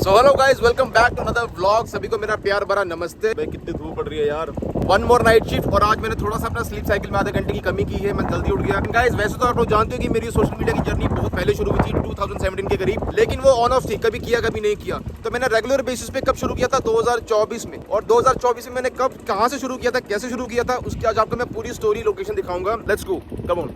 So hello guys, welcome back to another vlog. सभी को मेरा प्यार भरा नमस्ते। भाई कितनी धूप पड़ रही है यार। वन मोर नाइट शिफ्ट और आज मैंने थोड़ा सा अपना स्लीप साइकिल में आधे घंटे की कमी की है। मैं जल्दी उठ गया। गाइस वैसे तो आप लोग जानते हो कि मेरी सोशल मीडिया की जर्नी बहुत पहले शुरू हुई थी 2017 के करीब, लेकिन वो ऑन ऑफ थी, कभी किया कभी नहीं किया। तो मैंने रेगुलर बेसिस पे कब शुरू किया था 2024 में, और 2024 में मैंने कब कहाँ से शुरू किया था, कैसे शुरू किया था, उसकी आज आपको मैं पूरी स्टोरी लोकेशन दिखाऊंगा। Let's go, come on.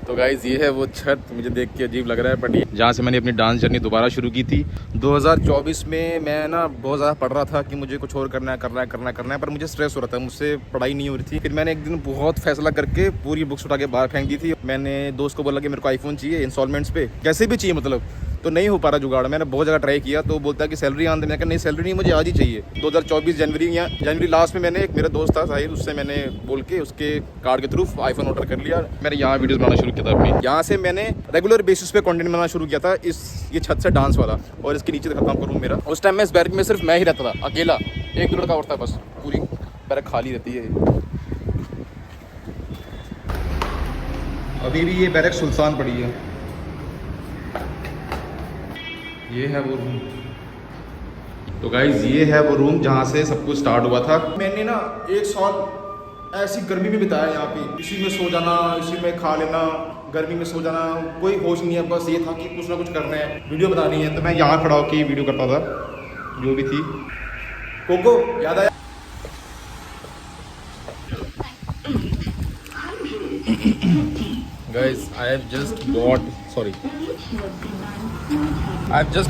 तो गाइज ये है वो छत, मुझे देख के अजीब लग रहा है बट जहाँ से मैंने अपनी डांस जर्नी दोबारा शुरू की थी 2024 में। मैं ना बहुत ज़्यादा पढ़ रहा था कि मुझे कुछ और करना है, पर मुझे स्ट्रेस हो रहा था, मुझसे पढ़ाई नहीं हो रही थी। फिर मैंने एक दिन बहुत फैसला करके पूरी बुक्स उठा के बाहर फेंक दी थी। मैंने दोस्त को बोला कि मेरे को आईफोन चाहिए इंस्टॉलमेंट्स पे, कैसे भी चाहिए मतलब, तो नहीं हो पा रहा जुगाड़। मैंने बहुत जगह ट्राई किया तो बोलता है कि सैलरी आने। मैंने कहा नहीं, सैलरी नहीं, मुझे आज ही चाहिए। 2024 जनवरी लास्ट में मैंने, एक मेरा दोस्त था साहिल, उससे मैंने बोल के उसके कार्ड के थ्रू आईफोन ऑर्डर कर लिया। मैंने यहाँ वीडियोस बनाना शुरू किया था अपनी। यहाँ से मैंने रेगुलर बेसिस पे कंटेंट बनाना शुरू किया था, ये छत से डांस वाला। और इसके नीचे दिखाता हूँ रूम मेरा। उस टाइम में इस बैरक में सिर्फ मैं ही रहता था, अकेला, एक लड़का और था बस, पूरी बैरक खाली रहती है। अभी भी ये बैरक सुल्तान पड़ी है। ये है वो रूम। तो गाइज ये है वो रूम जहाँ से सब कुछ स्टार्ट हुआ था। मैंने ना एक साल ऐसी गर्मी में बिताया यहाँ पे, इसी में सो जाना, इसी में खा लेना, गर्मी में सो जाना, कोई होश नहीं है। बस ये था कि कुछ ना कुछ करना है, वीडियो बनानी है। तो मैं यहाँ खड़ा होकर वीडियो करता था जो भी थी। कोको याद आया? Guys I have just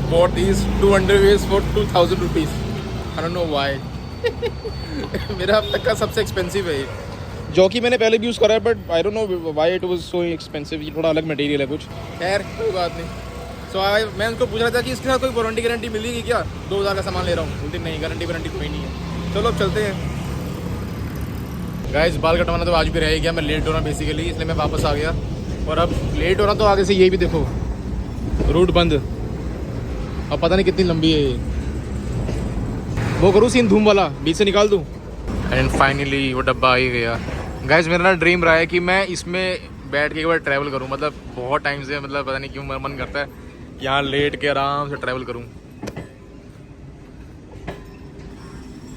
bought these 2 underwears for 2000 rupees. I don't know why. मेरा अब तक का सबसे एक्सपेंसिव है ये, जो कि मैंने पहले भी यूज़ करा है, but I don't know why it was so expensive. ये थोड़ा अलग मटेरियल है कुछ, खैर कोई बात नहीं। सो मैं उनको पूछ रहा था कि इसके साथ कोई वारंटी गारंटी मिलेगी क्या? 2000 का सामान ले रहा हूँ, बोलते नहीं, गारंटी वारंटी कोई नहीं है। चलो अब चलते हैं। गाइस बाल कटवाना तो आज भी रह गया। मैं लेट हो रहा बेसिकली, इसलिए मैं वापस आ गया। और अब लेट हो रहा तो आगे से ये भी देखो, रूट बंद। अब पता नहीं कितनी लंबी है ये। वो करूँ सीन धूम वाला, बीच से निकाल दूँ। एंड फाइनली वो डब्बा आ ही गया। गाइस मेरा ना ड्रीम रहा है कि मैं इसमें बैठ के एक बार ट्रैवल करूँ। मतलब बहुत टाइम से, मतलब पता नहीं क्यों मन करता है कि यहाँ लेट के आराम से ट्रैवल करूँ।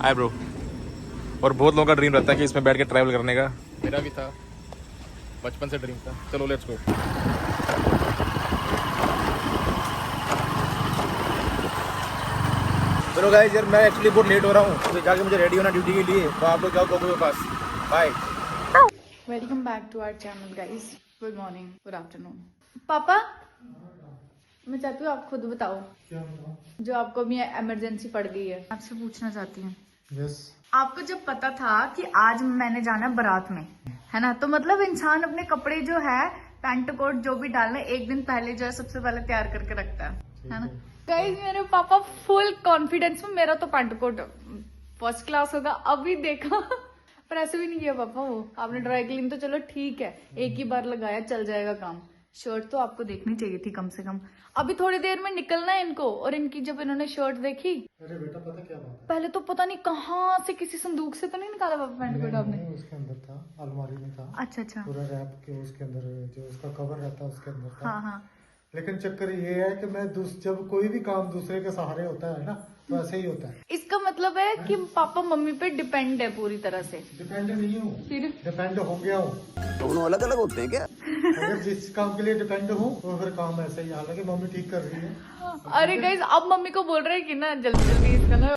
Hi bro. और बहुत लोगों का ड्रीम रहता है कि इसमें बैठ के ट्रैवल करने का। मेरा भी था, बचपन से ड्रीम था। चलो लेट्स गो। चलो गाइस यार, मैं एक्चुअली बहुत लेट हो रहा हूँ, तो जाके मुझे रेडी होना ड्यूटी के लिए। तो आप लोग जाओ कोको के पास। Bye. Welcome back to our channel guys. Good morning, good afternoon. पापा मैं चाहती हूँ आप खुद बताओ क्या? जो आपको अभी इमरजेंसी पड़ गई है, आपसे पूछना चाहती हूँ। यस। आपको जब पता था कि आज मैंने जाना बारात में, है ना, तो मतलब इंसान अपने कपड़े जो है, पैंट कोट जो भी डालना, एक दिन पहले जो है सबसे पहले तैयार करके रखता है ना। गाइस मेरे पापा फुल कॉन्फिडेंस में, मेरा तो पैंट कोट फर्स्ट क्लास होगा। अभी देखा पर ऐसे भी नहीं किया पापा। वो आपने ड्राई क्लीन तो चलो ठीक है, एक ही बार लगाया, चल जाएगा काम। शर्ट तो आपको देखनी चाहिए थी कम से कम। अभी थोड़ी देर में निकलना है इनको, और इनकी जब इन्होंने शर्ट देखी, अरे बेटा पता क्या बात है, पहले तो पता नहीं कहाँ से, किसी संदूक से तो नहीं निकाला पापा पैंट कोट आपने? उसके अंदर था, अलमारी में था। अच्छा अच्छा। पूरा रैप के उसके अंदर जो उसका कवर रहता है उसके अंदर था। हाँ हाँ। लेकिन चक्कर ये है कि मैं जब कोई भी काम दूसरे के सहारे होता है ना, तो ऐसे ही होता है। इसका मतलब है कि पापा मम्मी पे डिपेंड है पूरी तरह से। डिपेंड नहीं हूँ, फिर डिपेंड हो गया हूँ। दोनों अलग अलग होते हैं क्या? अगर जिस काम के लिए डिपेंड हूँ तो फिर काम ऐसे ही। हालांकि मम्मी ठीक कर रही है। अरे गाइस अब मम्मी को बोल रहे हैं कि ना जल्दी जल्दी इसका ना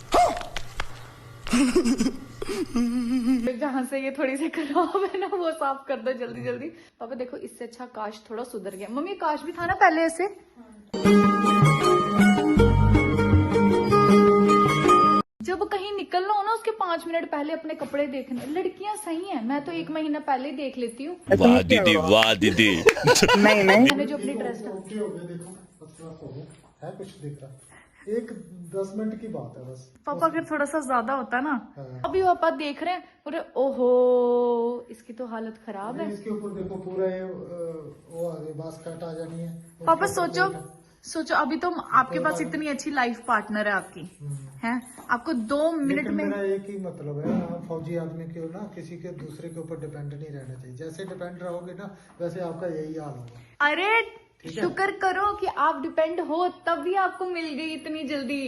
जहाँ से ये थोड़ी सी खराब है ना वो साफ कर दो जल्दी जल्दी। पापा देखो, इससे अच्छा काश थोड़ा सुधर गया। मम्मी काश भी था ना पहले ऐसे। जब कहीं निकलना हो ना, उसके 5 मिनट पहले अपने कपड़े देखने। लड़कियां सही हैं, मैं तो 1 महीना पहले ही देख लेती हूँ। वाह दीदी, वाह दीदी। नहीं नहीं, मैंने जो अपनी ड्रेस ओके हो गया, देखो है कुछ दिख रहा। एक 10 मिनट की बात है बस। पापा अगर थोड़ा सा ज्यादा होता ना। हाँ। अभी पापा देख रहे हैं, पूरे ओहो इसकी तो हालत खराब है। इसके ऊपर देखो पूरा ये वो आगे बास्केट आ जानी है। पापा सोचो अभी तो आपके पास इतनी अच्छी लाइफ पार्टनर है आपकी, है, आपको 2 मिनट में। मेरा एक ही मतलब है, फौजी आदमी के ना किसी के दूसरे के ऊपर डिपेंड नहीं रहना चाहिए। जैसे डिपेंड रहोगे ना, वैसे आपका यही हाल होगा। अरे शुक्र करो कि आप डिपेंड हो तभी आपको मिल गई इतनी जल्दी।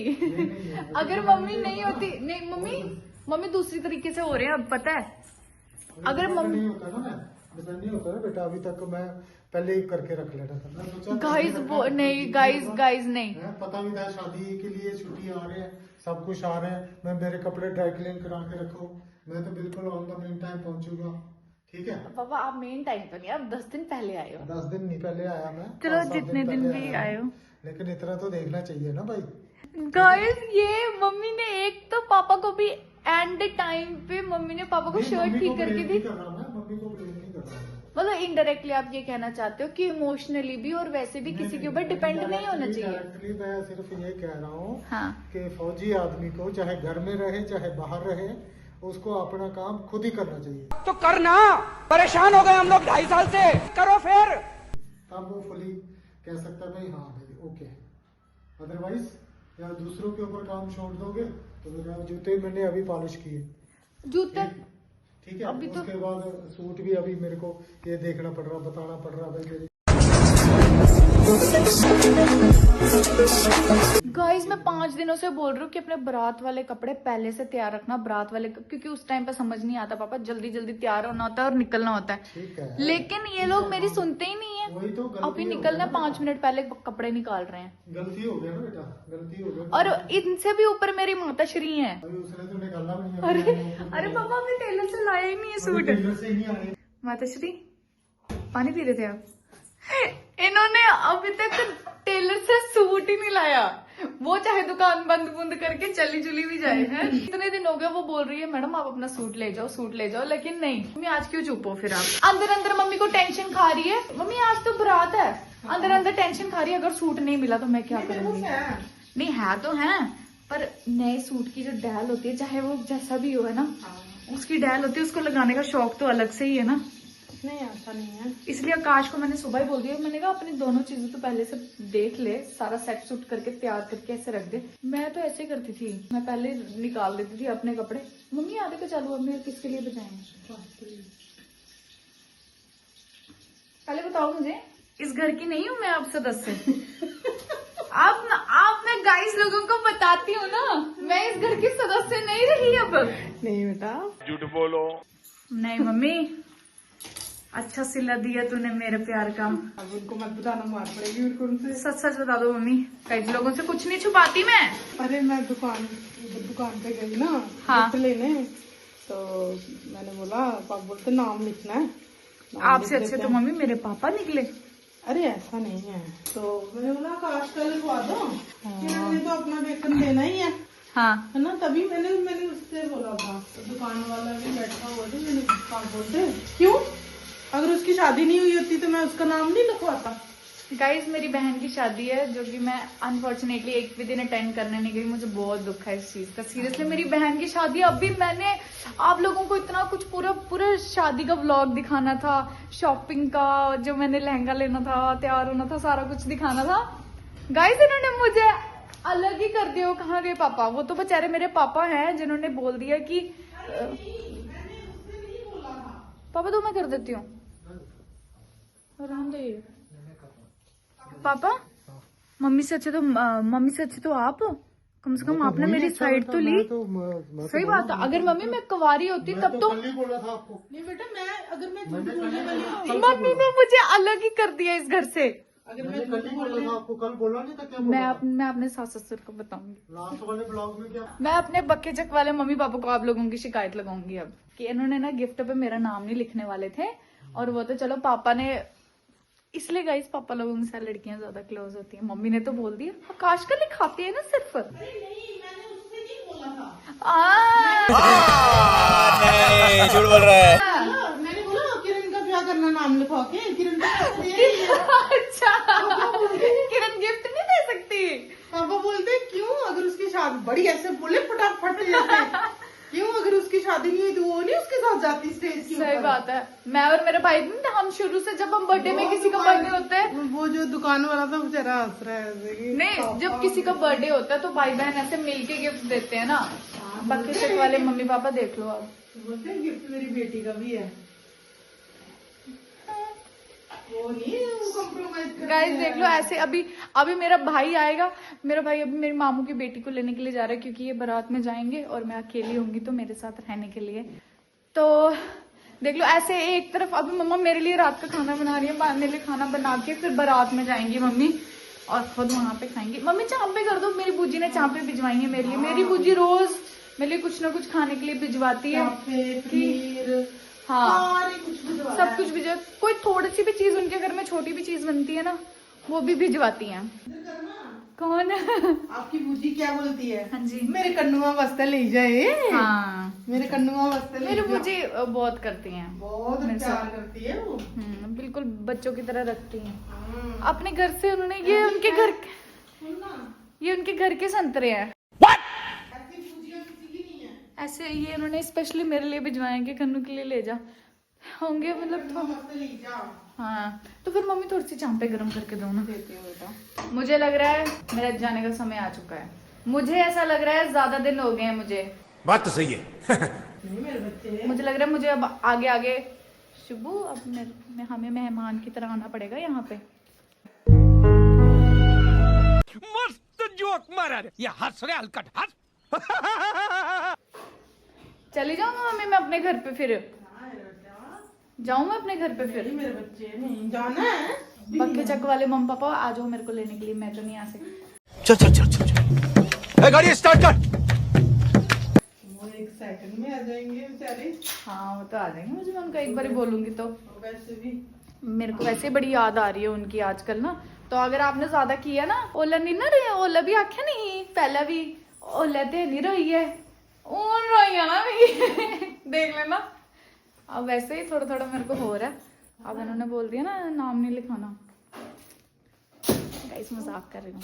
अगर मम्मी नहीं होती, नहीं मम्मी दूसरी तरीके से हो रहे हैं अब, पता है। अगर मम्मी नहीं होता ना, डिपेंड नहीं होता ना बेटा, अभी तक मैं पहले ही करके रख लेता था। मैं सोचा गाइस वो नहीं, गाइस नहीं, पता भी था शादी के लिए छुट्टी आ रहे हैं, सब कुछ आ रहे हैं, मैं मेरे कपड़े ड्राई क्लीन करा के रखो, मैं तो बिल्कुल ऑन द मेन टाइम पहुंचूंगा। ठीक है पापा आप मेन टाइम तो नहीं, आप 10 दिन पहले आए हो। 10 दिन नहीं पहले आया मैं, चलो 5-7 जितने दिन पहले भी आया आए हो। लेकिन इतना तो देखना चाहिए ना भाई। गाइस ये मम्मी ने एक तो पापा को भी एंड टाइम पे मम्मी ने पापा को नहीं, शर्ट मम्मी ठीक को करके blame दी। नहीं कर रहा मैं, मम्मी को blame नहीं कर रहा मैं। मतलब इनडायरेक्टली आप ये कहना चाहते हो कि इमोशनली भी और वैसे भी किसी के ऊपर डिपेंड नहीं होना चाहिए। डायरेक्टली मैं सिर्फ ये कह रहा हूँ हाँ कि फौजी आदमी को चाहे घर में रहे चाहे बाहर रहे, उसको अपना काम खुद ही करना चाहिए। तो करना, परेशान हो गए हम लोग 2.5 साल से, करो फिर। तब वो फुली कह सकता है भाई हाँ भाई ओके। अदरवाइज यार दूसरों के ऊपर काम छोड़ दोगे तो मेरा जूते मैंने अभी पॉलिश किए, जूते ठीक है। अभी तो- उसके बाद सूट भी अभी मेरे को ये देखना पड़ रहा, बताना पड़ रहा भाई मेरी। गाइस मैं 5 दिनों से बोल रही हूँ कि अपने बारात वाले कपड़े पहले से तैयार रखना, बारात वाले, क्योंकि उस टाइम पे समझ नहीं आता पापा, जल्दी जल्दी तैयार होना होता है और निकलना होता है। ठीक है, लेकिन ये लोग मेरी सुनते ही नहीं वही है। तो गलती अभी हो निकलना गई ना 5 मिनट पहले कपड़े निकाल रहे हैं। गलती हो गया ना बेटा, गलती हो गई। और इनसे भी ऊपर मेरी माता श्री है। अभी उसने तो निकाला भी नहीं। अरे पापा अभी टेलर से लाया ही नहीं है सूट। टेलर से ही नहीं आए। माता श्री पानी पी रहे थे आप? इन्होंने अभी तक टेलर से सूट ही नहीं लाया, वो चाहे दुकान बंद बुंद करके चली जुली भी जाए हैं। इतने दिन हो गए वो बोल रही है मैडम आप अपना सूट ले जाओ, सूट ले जाओ, लेकिन नहीं। मम्मी आज क्यों चुप हो फिर आप? अंदर अंदर मम्मी को टेंशन खा रही है, मम्मी आज तो बारात है, अंदर अंदर टेंशन खा रही है, अगर सूट नहीं मिला तो मैं क्या करूंगी? नहीं है तो है, पर नए सूट की जो डैल होती है, चाहे वो जैसा भी हो है ना, उसकी डैल होती है, उसको लगाने का शौक तो अलग से ही है ना। नहीं ऐसा नहीं है। इसलिए आकाश को मैंने सुबह ही बोल दिया, मैंने कहा अपनी दोनों चीजें तो पहले से देख ले, सारा सेट सूट करके तैयार करके ऐसे रख दे। मैं तो ऐसे ही करती थी, मैं पहले निकाल देती थी अपने कपड़े। मम्मी आधे को चालू, अब मेरे किसके लिए बजाएंगे? पहले बताओ मुझे, इस घर की नहीं हूँ मैं अब सदस्य। आप मैं गाइस लोगों को बताती हूँ ना, मैं इस घर की सदस्य नहीं रही अब। नहीं बेटा, झूठ बोलो। नहीं मम्मी, अच्छा सिला दिया तूने मेरे प्यार का। अब उनको मत बताना, मार पड़ेगी मेरे को उनसे। सच सच बता दो मम्मी, कई लोगों से कुछ नहीं छुपाती मैं। अरे मैं दुकान पे गई ना हाँ। गिफ्ट लेने, तो मैंने बोला पापा बोलते नाम लिखना है। नाम आपसे लिख अच्छे देते तो हैं। मम्मी मेरे पापा निकले। अरे ऐसा नहीं है, तो मैंने बोला आकाश का लिखवा दो, मैंने तो अपना वेतन देना ही हाँ है ना। तभी मैंने उससे बोला था, तो दुकान वाला भी बैठा हुआ था, मैंने पापा बोलते क्यों, अगर उसकी शादी नहीं हुई होती तो मैं उसका नाम नहीं लिखवाता। गाइज मेरी बहन की शादी है, जो कि मैं अनफॉर्चुनेटली एक भी दिन अटेंड करने नहीं गई। मुझे बहुत दुख है इस चीज का, सीरियसली। मेरी बहन की शादी, अभी मैंने आप लोगों को इतना कुछ पूरा शादी का व्लॉग दिखाना था, शॉपिंग का, जो मैंने लहंगा लेना था, तैयार होना था, सारा कुछ दिखाना था। गाइज इन्होंने मुझे अलग ही कर दिया। वो कहाँ गए पापा? वो तो बेचारे मेरे पापा हैं जिन्होंने बोल दिया कि पापा तो मैं कर देती हूँ, पापा मम्मी से अच्छे तो आप हो, कम से कम आपने मेरी साइड तो ली। सही बात है, अगर मम्मी मैं कुंवारी होती तब तो कल ही बोला था आपको। नहीं बेटा, अगर मैं झूठ बोलने वाली होती, मम्मी ने मुझे अलग ही कर दिया इस घर से। अगर मैंने मैं कल ही बोला था आपको, कल बोला नहीं था क्या बोला था? मैं अपने सास ससुर को बताऊंगी। लास्ट वाले ब्लॉग में क्या? मैं अपने बक्के चक वाले मम्मी पापा को आप लोगों की शिकायत लगाऊंगी अब, कि इन्होंने ना गिफ्ट पे मेरा नाम नहीं लिखने वाले थे, और वो तो चलो पापा ने, इसलिए गाइस पापा लोगों से लड़कियां ज्यादा क्लोज होती हैं। मम्मी ने तो बोल दिया आकाश का लिखाती है ना सिर्फ। झूठ बोल रहा है। मैंने बोला किरण का क्या करना नाम लिखवा के, किरण का अच्छा किरण गिफ्ट नहीं दे सकती? पापा बोलते क्यों, अगर उसकी शादी, बड़ी ऐसे बोले फटाफट जैसे, क्यों अगर उसकी शादी नहीं हुई तो वो नहीं उसके साथ जाती स्टेज की सही ऊपर? बात है, मैं और मेरे भाई हम शुरू से, जब हम बर्थडे में किसी का बर्थडे होता है, वो जो दुकान वाला था बेचारा हंस रहा है ऐसे कि नहीं जब किसी का बर्थडे होता है तो भाई बहन ऐसे मिलके गिफ्ट देते हैं ना। बाकी चक वाले मम्मी पापा देख लो आप। बोलते हैं गिफ्ट मेरी बेटी का भी है। वो नहीं कॉम्प्रोमाइज कर गाइस देख लो ऐसे अभी अभी मेरा भाई आएगा। मेरा भाई अभी मेरी मामू की बेटी को लेने के लिए जा रहा है क्योंकि ये बारात में जाएंगे और मैं अकेली होंगी तो मेरे साथ रहने के लिए। तो देख लो ऐसे एक तरफ अभी मम्मा मेरे लिए रात का खाना बना रही है, मेरे लिए खाना बना के फिर बारात में जाएंगी मम्मी और खुद वहां पे खाएंगी। मम्मी चांपे कर दो, मेरी बूजी ने चांपे भिजवाई है मेरे लिए। मेरी बूजी रोज मेरे लिए कुछ ना कुछ खाने के लिए भिजवाती है। पनीर हाँ कुछ सब कुछ भिजवा, कोई थोड़ी सी भी चीज उनके घर में छोटी भी चीज बनती है ना वो भी भिजवाती हैं। कौन? आपकी बूजी क्या बोलती है? हाँ जी मेरे कन्नुआ वास्ते ले जाए। हाँ मेरे कन्नुआ वास्ते ले मेरी जा। बूजी बहुत करती हैं, बहुत मेरे प्यार साथ। करती है वो। बिल्कुल बच्चों की तरह रखती हैं। अपने घर से उन्होंने ये उनके घर ये उनके घर के संतरे हैं। ऐसी बूजियां किसी की नहीं है। ऐसे ये उन्होंने स्पेशली मेरे लिए भिजवाए कि कन्नू के लिए ले जा होंगे मतलब तो वास्ते ले जा। हाँ तो फिर मम्मी थोड़ी सी चांपे गर्म करके दो ना। देती हूँ बेटा। मुझे लग रहा है मेरा जाने का समय आ चुका है। मुझे ऐसा लग रहा है ज्यादा दिन हो गए हैं मुझे। बात तो सही है। नहीं मेरे बच्चे। मुझे लग रहा है मुझे अब आगे आगे शुभू अब हमें मेहमान की तरह आना पड़ेगा यहाँ पे। मस्त जोक मारा रे, ये हंस रे हलकट हंस। चली जाऊंगा मम्मी मैं अपने घर पे फिर जाऊं मैं अपने घर पे फिर। मेरे बच्चे नहीं जाना है। पक्के चक वाले मम्मी पापा आ जाओ मेरे को लेने के लिए, मैं तो नहीं आ सकती। चल चल चल चल चल, ए, गाड़ी स्टार्ट कर। वो एक सेकंड में आ जाएंगे बेचारे। हाँ वो तो आ जाएंगे, मुझे मैं उनका एक बार बोलूंगी तो। वैसे भी मेरे को वैसे बड़ी याद आ रही है उनकी आजकल ना। तो अगर आपने ज्यादा किया ना ओला नहीं ना रही, ओला भी आख्या नहीं पहला भी ओला ते नहीं रही है उन रही है ना भी देख लेना। अब वैसे ही थोड़ा थोड़ा मेरे को हो रहा है। अब इन्होंने बोल दिया ना नाम नहीं लिखाना। गाइस मजाक कर रही हूँ।